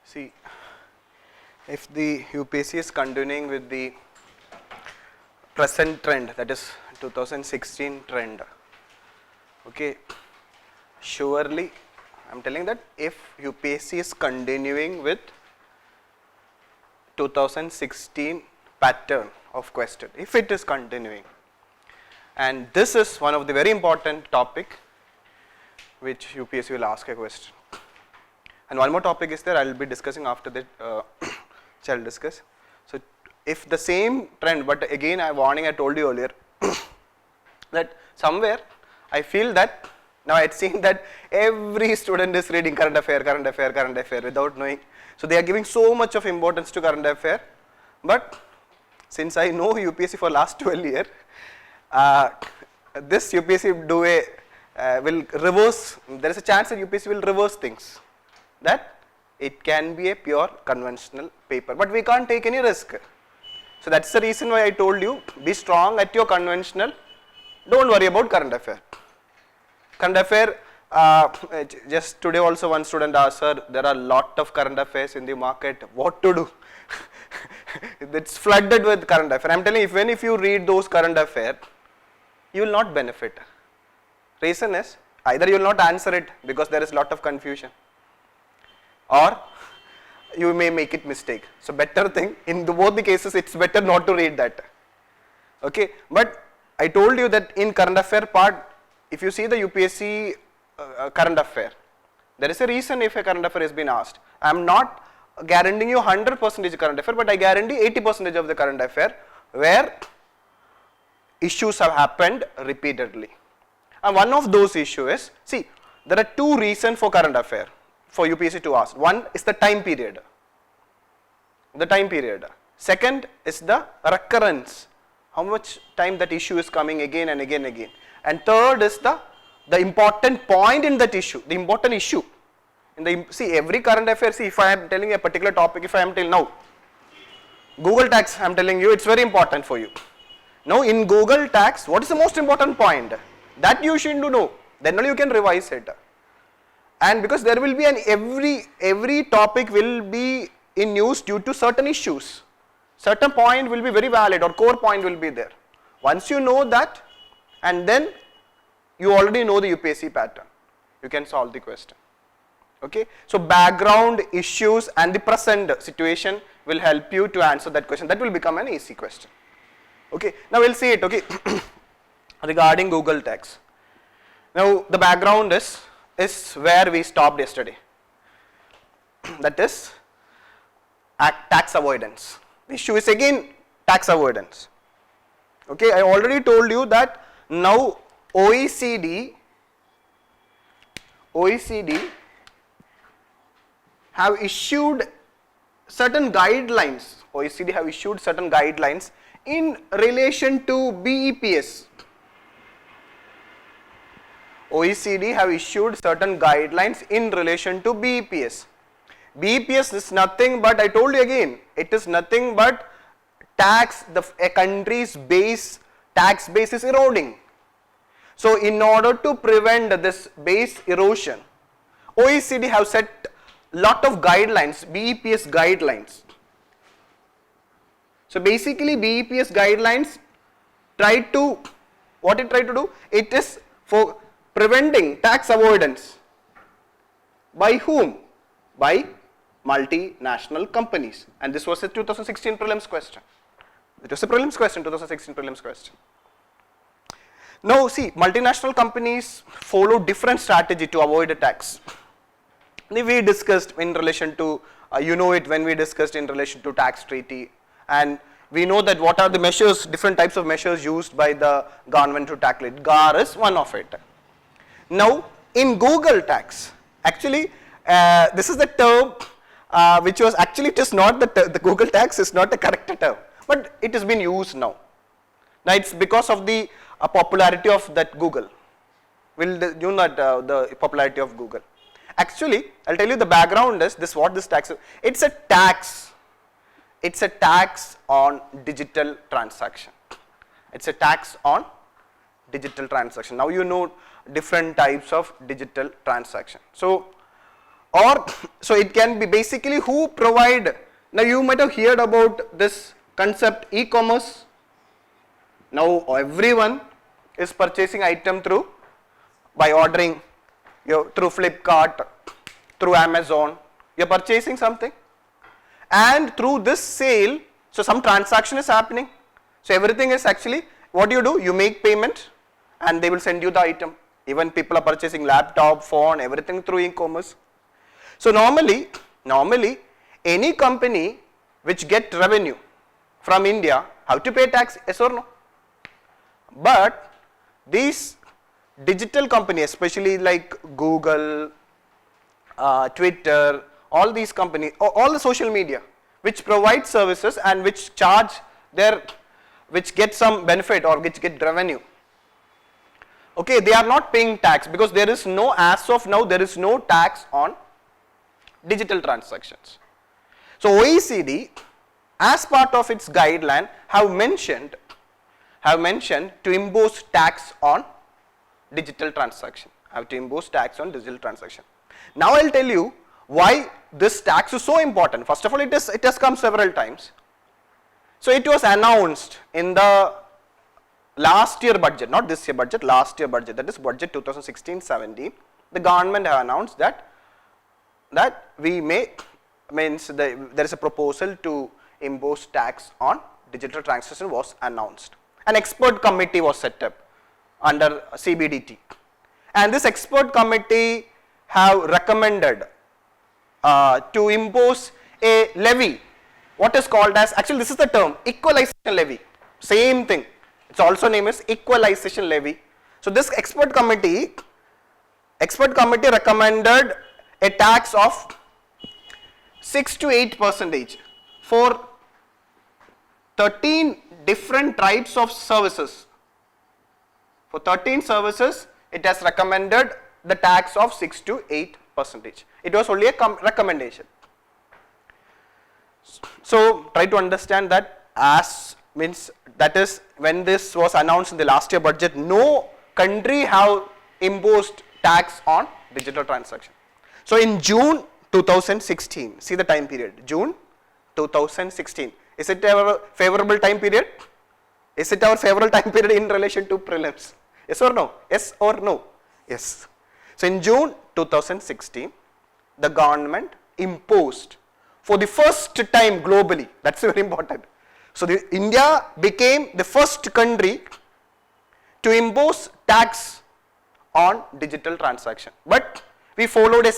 See, if the UPSC is continuing with the present trend, that is 2016 trend, okay, surely I am telling that if UPSC is continuing with 2016 pattern of question, if it is continuing, and this is one of the very important topic which UPSC will ask a question. And one more topic is there, I will be discussing after that, shall discuss. So, if the same trend, but again I warning I told you earlier that somewhere I feel that now I had seen that every student is reading current affair without knowing. So, they are giving so much of importance to current affair, but since I know UPSC for last 12 years, this UPSC will reverse, there is a chance that UPSC will reverse things, that it can be a pure conventional paper, but we can't take any risk. So, that is the reason why I told you, be strong at your conventional, do not worry about current affair. Current affair, just today also one student asked, sir, there are a lot of current affairs in the market, what to do? It's flooded with current affair. I am telling you, even if you read those current affairs, you will not benefit. Reason is, either you will not answer it because there is a lot of confusion, or you may make it mistake. So, better thing, in both the cases it is better not to read that. Okay. But I told you that in current affair part, if you see the UPSC current affair, there is a reason if a current affair has been asked. I am not guaranteeing you 100% current affair, but I guarantee 80% of the current affair where issues have happened repeatedly. And one of those issues is, see, there are two reasons for current affair for UPSC to ask. One is the time period. Second is the recurrence, how much time that issue is coming again and again and again. And third is the important point in that issue, the important issue. See, every current affair, see, if I am telling a particular topic, if I am telling now, Google tax, I am telling you, it's very important for you. Now, in Google tax, what is the most important point? That you should know, then only you can revise it. And because there will be every topic will be in news due to certain issues. Certain point will be very valid or core point will be there. Once you know that, and then you already know the UPSC pattern, you can solve the question. Okay. So, background issues and the present situation will help you to answer that question. That will become an easy question. Okay. Now, we will see it. Okay. Regarding Google tax. Now, the background is where we stopped yesterday. That is tax avoidance. The issue is again tax avoidance. Okay. I already told you that now OECD have issued certain guidelines. OECD have issued certain guidelines in relation to BEPS. OECD have issued certain guidelines in relation to BEPS. BEPS is nothing but, I told you again, it is nothing but tax, a country's tax base is eroding. So, in order to prevent this base erosion, OECD have set lot of guidelines, BEPS guidelines. So, basically BEPS guidelines what it tried to do? It is for preventing tax avoidance. By whom? By multinational companies. And this was a 2016 prelims question. It was a prelims question, 2016 prelims question. Now, see, multinational companies follow different strategy to avoid a tax. We discussed in relation to, you know it when we discussed in relation to tax treaty, and we know that what are the measures, different types of measures used by the government to tackle it. GAR is one of it. Now, in Google tax, actually, this is the term which was actually, it is not the Google tax is not the correct term, but it has been used now. Now, it's because of the popularity of that Google. Will you know the popularity of Google? Actually, I will tell you the background is this, what this tax is. It's a tax. It's a tax on digital transaction. It's a tax on digital transaction. Now, you know different types of digital transaction. So, or so it can be basically who provide. Now you might have heard about this concept e-commerce. Now everyone is purchasing item through by ordering through Flipkart, through Amazon. You are purchasing something, and through this sale, so some transaction is happening. So everything is actually, what do? You make payment and they will send you the item. Even people are purchasing laptop, phone, everything through e-commerce. So normally any company which get revenue from India have to pay tax, yes or no? But these digital companies, especially like Google, Twitter, all these companies, all the social media which provide services and which charge which get some benefit or which get revenue, okay, they are not paying tax because there is no, as of now, there is no tax on digital transactions. So OECD, as part of its guideline, have mentioned to impose tax on digital transaction. Now I will tell you why this tax is so important. First of all, it has come several times. So it was announced in the last year budget, not this year budget, last year budget, that is budget 2016-17. The government have announced that there is a proposal to impose tax on digital transaction was announced. An expert committee was set up under CBDT, and this expert committee have recommended to impose a levy, what is called as, actually this is the term, equalization levy, same thing, it's also named as equalization levy. So this expert committee recommended a tax of 6 to 8% for 13 different types of services. For 13 services, it has recommended the tax of 6 to 8%. It was only a recommendation. So try to understand that, as means that is when this was announced in the last year budget, no country have imposed tax on digital transaction. So in June 2016, see the time period, June 2016. Is it our favorable time period? Is it our favorable time period in relation to prelims? Yes or no? Yes or no? Yes. So in June 2016, the government imposed for the first time globally, that's very important. So India became the first country to impose tax on digital transaction. But we followed at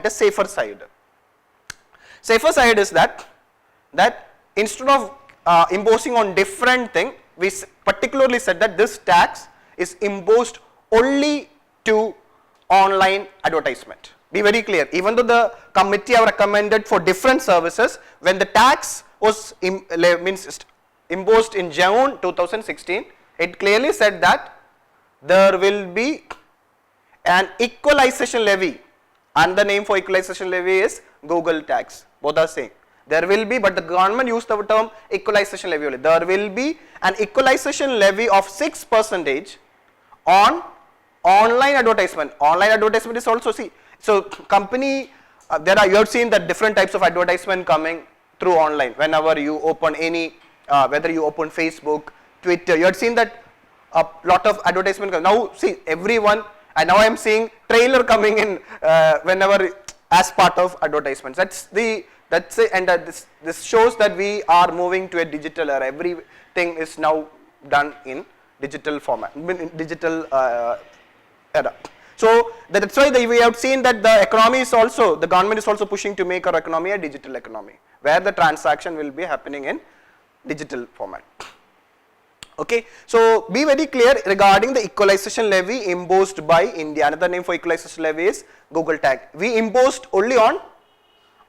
a safer side. Safer side is that instead of imposing on different thing, we particularly said that this tax is imposed only to online advertisement. Be very clear, even though the committee have recommended for different services, when the tax was imposed in June 2016, it clearly said that there will be an equalization levy, and the name for equalization levy is Google tax. Both are same. There will be, but the government used the term equalization levy only. There will be an equalization levy of 6% on online advertisement. Online advertisement is also, see, so company, you have seen that different types of advertisement coming through online. Whenever you open any, whether you open Facebook, Twitter, you have seen that a lot of advertisement. Now see everyone, and now I am seeing trailer coming in whenever as part of advertisements. That's it, and this shows that we are moving to a digital era. Everything is now done in digital format, in digital era. So that's why we have seen that the economy is also, the government is also pushing to make our economy a digital economy, where the transaction will be happening in digital format. Okay, so be very clear regarding the equalization levy imposed by India. Another name for equalization levy is Google tax. We imposed only on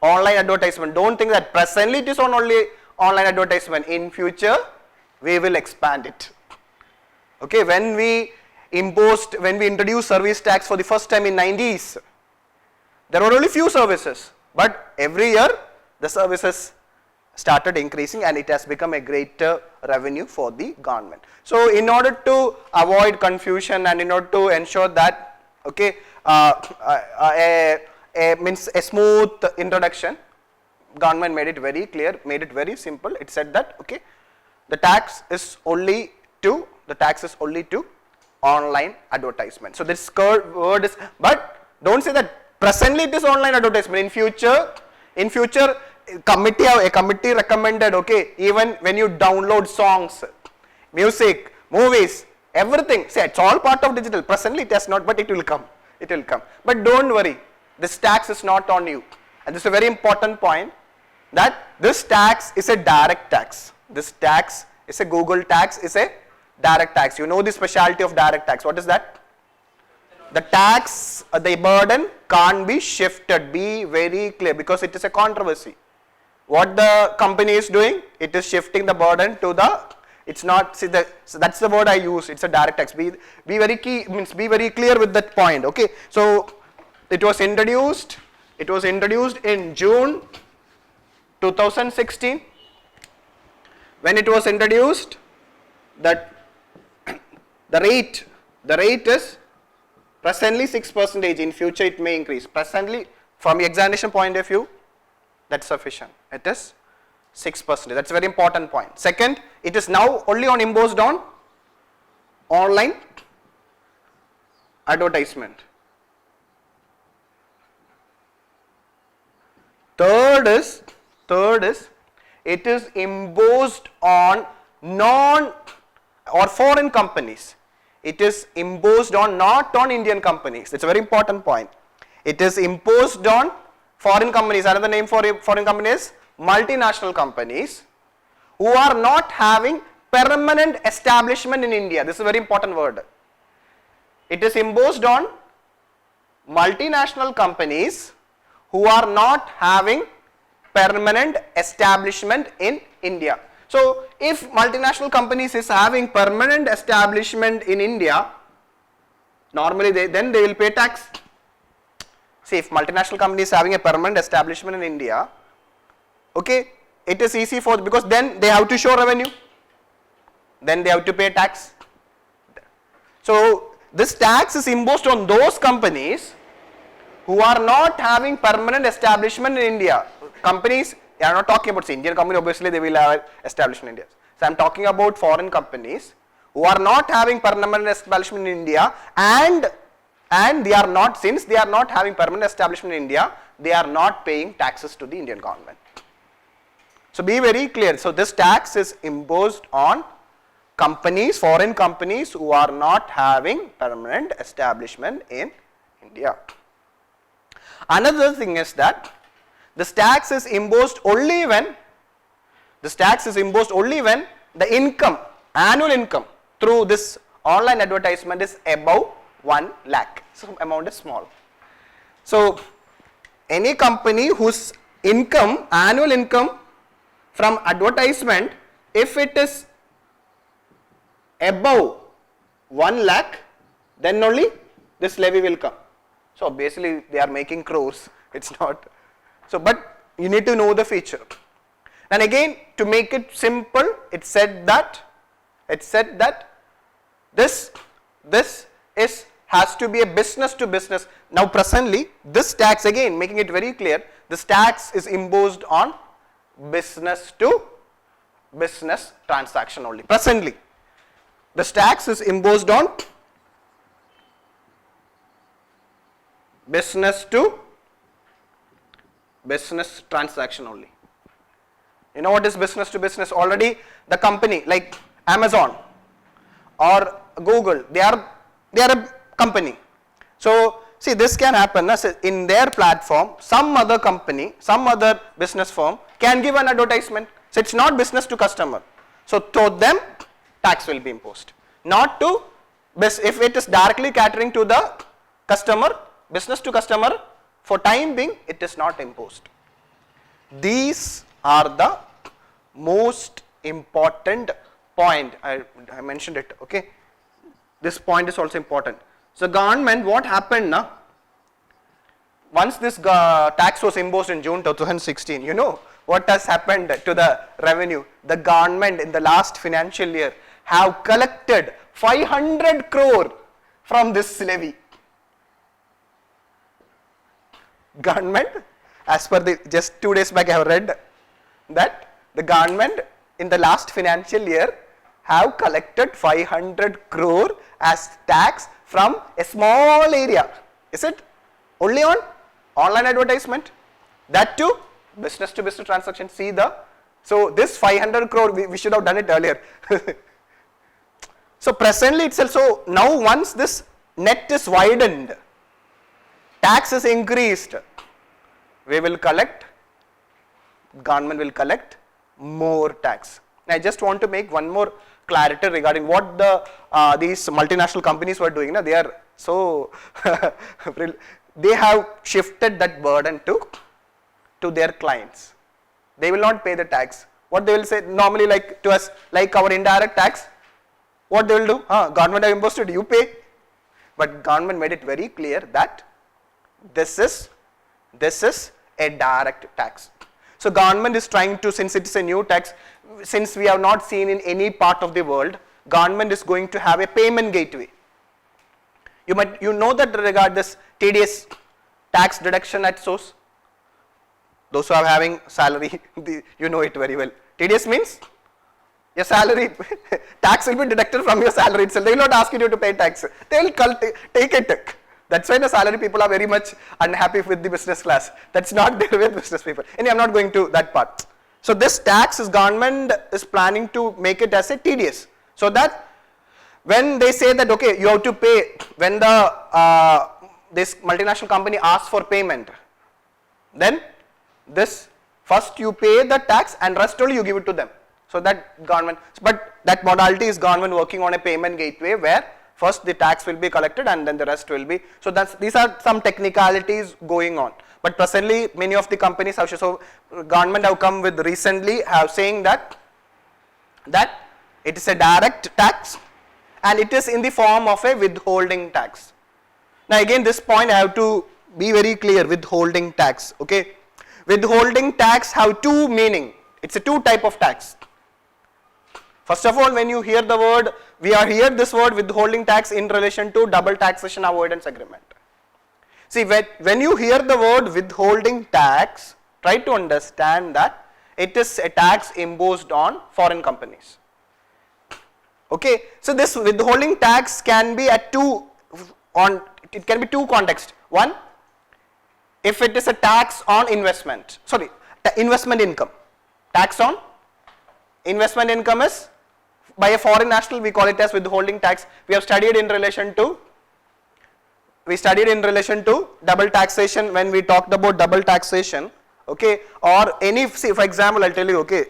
online advertisement. Don't think that presently it is on only online advertisement. In future, we will expand it. Okay, when we introduced service tax for the first time in 90s, there were only few services, but every year the services started increasing and it has become a greater revenue for the government. So in order to avoid confusion and in order to ensure that Okay, means a smooth introduction. Government made it very clear, made it very simple. It said that, okay, the tax is only to online advertisement. So this word is, but don't say that presently it is online advertisement. In future, a committee recommended, okay, even when you download songs, music, movies, everything, say it's all part of digital. Presently it has not, but it will come. It will come. But don't worry, this tax is not on you. And this is a very important point, that this tax is a direct tax. This tax is a Google tax, is a direct tax. You know the specialty of direct tax. What is that? The tax, the burden can't be shifted. Be very clear, because it is a controversy. What the company is doing, it is shifting the burden to the, it's not, see the, so that's the word I use, it's a direct tax. Be very key, means be very clear with that point, okay. So it was introduced in June 2016. When it was introduced, that the rate is presently 6%. In future it may increase. Presently, from examination point of view, that's sufficient. It is 6%. That's a very important point. Second, it is now only imposed on online advertisement. Third is it is imposed on non or foreign companies. It is imposed on, not on Indian companies. It's a very important point. It is imposed on foreign companies. Another name for foreign companies, multinational companies who are not having permanent establishment in India. This is a very important word. It is imposed on multinational companies who are not having permanent establishment in India. So if multinational companies is having permanent establishment in India, normally they will pay tax. See, if multinational company is having a permanent establishment in India, okay, it is easy for, because then they have to show revenue, then they have to pay tax. So this tax is imposed on those companies who are not having permanent establishment in India. Companies, I am not talking about, Indian company, obviously they will have establishment in India. So I am talking about foreign companies who are not having permanent establishment in India, and they are not, since they are not having permanent establishment in India, they are not paying taxes to the Indian government. So be very clear. So this tax is imposed on companies, foreign companies who are not having permanent establishment in India. Another thing is that this tax is imposed only when the income, annual income through this online advertisement is above 1 lakh. So amount is small. So any company whose income, annual income from advertisement, if it is above 1 lakh, then only this levy will come. So basically they are making crores. It's not. So, but you need to know the feature. And again, to make it simple, it said that this has to be a business to business. Now presently, this tax, again making it very clear, this tax is imposed on business to business transaction only. Presently, this tax is imposed on business to business transaction only. You know what is business to business? Already the company like Amazon or Google, they are a company. So see, this can happen in their platform. Some other company, some other business firm can give an advertisement. So it's not business to customer. So to them, tax will be imposed. Not to, if it is directly catering to the customer, business to customer, for time being, it is not imposed. These are the most important point. I mentioned it, okay. This point is also important. So government, what happened now? Once this tax was imposed in June 2016, you know what has happened to the revenue? The government in the last financial year have collected 500 crore from this levy. government, as per the just 2 days back I have read that the government in the last financial year have collected 500 crore as tax from a small area. Is it only on online advertisement? That too business to business transaction. See the, so this 500 crore we should have done it earlier. So presently itself, so now once this net is widened, tax is increased, we will collect, government will collect more tax. I just want to make one more clarity regarding what the these multinational companies were doing. They are so they have shifted that burden to their clients. They will not pay the tax. What they will say normally, like to us, like our indirect tax, what they will do? Government have imposed it, you pay. But government made it very clear that this is a direct tax. So government is trying to, since it is a new tax, since we have not seen in any part of the world, government is going to have a payment gateway. You know that regard this TDS, tax deduction at source. Those who are having salary, you know it very well. TDS means your salary, tax will be deducted from your salary itself. They will not ask you to pay tax. They will take it. That's why the salary people are very much unhappy with the business class. That's not there with business people. And I'm not going to that part. So this tax is government is planning to make it as a TDS. So that when they say that okay, you have to pay, when the this multinational company asks for payment, then this first you pay the tax and rest only you give it to them. So that government, but that modality is government working on a payment gateway where first the tax will be collected and then the rest will be, so that's, these are some technicalities going on. But presently many of the companies have, so government have come with recently have saying that it is a direct tax and it is in the form of a withholding tax. Now again this point I have to be very clear, withholding tax, okay. Withholding tax have two meaning, it's a two type of tax. First of all, when you hear the word, we are here this word withholding tax in relation to double taxation avoidance agreement. See, when you hear the word withholding tax, try to understand that it is a tax imposed on foreign companies. Okay, so this withholding tax can be at it can be two contexts. One, if it is a tax on investment, investment income. Tax on investment income is by a foreign national, we call it as withholding tax. We have studied in relation to, double taxation when we talked about double taxation, okay, or any, see for example I'll tell you, okay,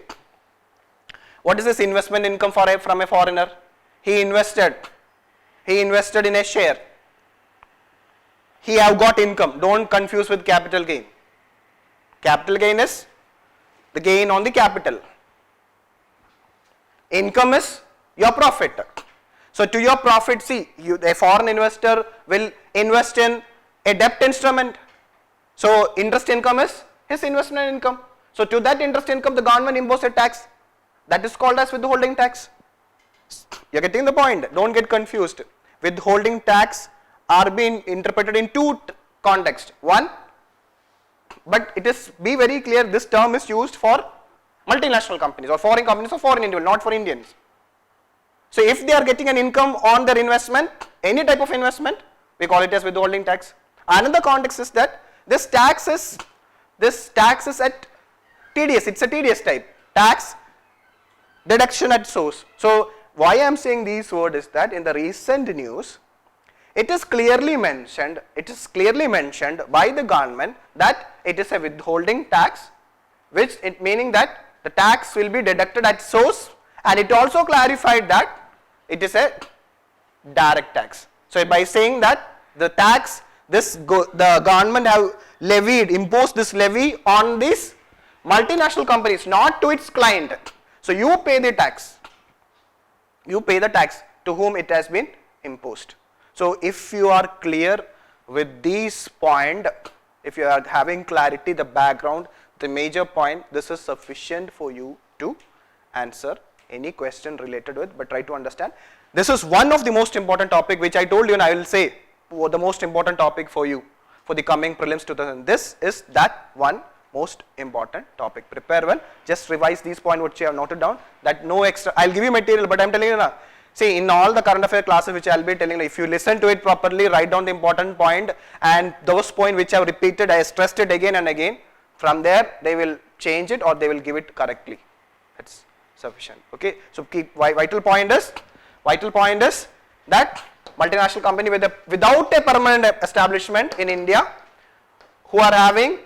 what is this investment income from a foreigner? He invested in a share. He have got income, don't confuse with capital gain. Capital gain is the gain on the capital. Income is your profit. So to your profit, see, a foreign investor will invest in a debt instrument. So interest income is his investment income. So to that interest income, the government imposes a tax. That is called as withholding tax. You're getting the point. Don't get confused. Withholding tax are being interpreted in two contexts. One, but it is, be very clear, this term is used for multinational companies or foreign individuals, not for Indians. So if they are getting an income on their investment, any type of investment, we call it as withholding tax. Another context is that this tax is at TDS, it's a TDS type, tax deduction at source. So why I am saying these words is that in the recent news, it is clearly mentioned by the government that it is a withholding tax, which it meaning that the tax will be deducted at source, and it also clarified that it is a direct tax. So by saying that the tax, the government have imposed this levy on these multinational companies, not to its client. So you pay the tax. You pay the tax to whom it has been imposed. So if you are clear with these point, if you are having clarity, the background, the major point, this is sufficient for you to answer any question related with, but try to understand. This is one of the most important topic which I told you, and I will say the most important topic for you. for the coming prelims 2000. This is that one most important topic. Prepare well, just revise these points which you have noted down, that no extra, I'll give you material, but I'm telling you now, see, in all the current affair classes which I'll be telling you, if you listen to it properly, write down the important point, and those points which I have repeated, I stressed it again and again, from there they will change it or they will give it correctly. That's sufficient. Okay, so keep vital point is that multinational company without a permanent establishment in India, who are having,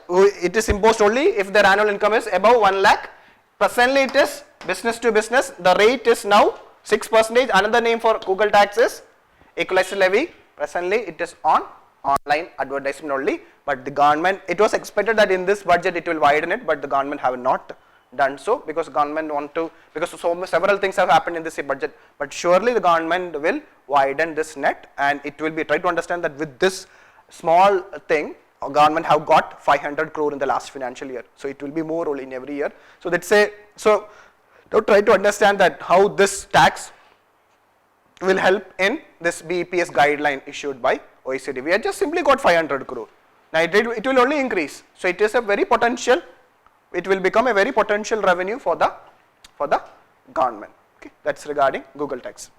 it is imposed only if their annual income is above 1 lakh. Presently it is business to business. The rate is now 6%. Another name for Google tax is equalization levy. Presently it is on online advertisement only. But the government, it was expected that in this budget it will widen it, but the government have not done so, because government want to, because several things have happened in this budget. But surely the government will widen this net, and it will be, try to understand that with this small thing, government have got 500 crore in the last financial year, so it will be more only in every year. So let's say, so now try to understand that how this tax will help in this BEPS guideline issued by OECD. We have just simply got 500 crore. Now it will only increase. So it is a very potential, it will become a very potential revenue for the government. Okay, that's regarding Google tax.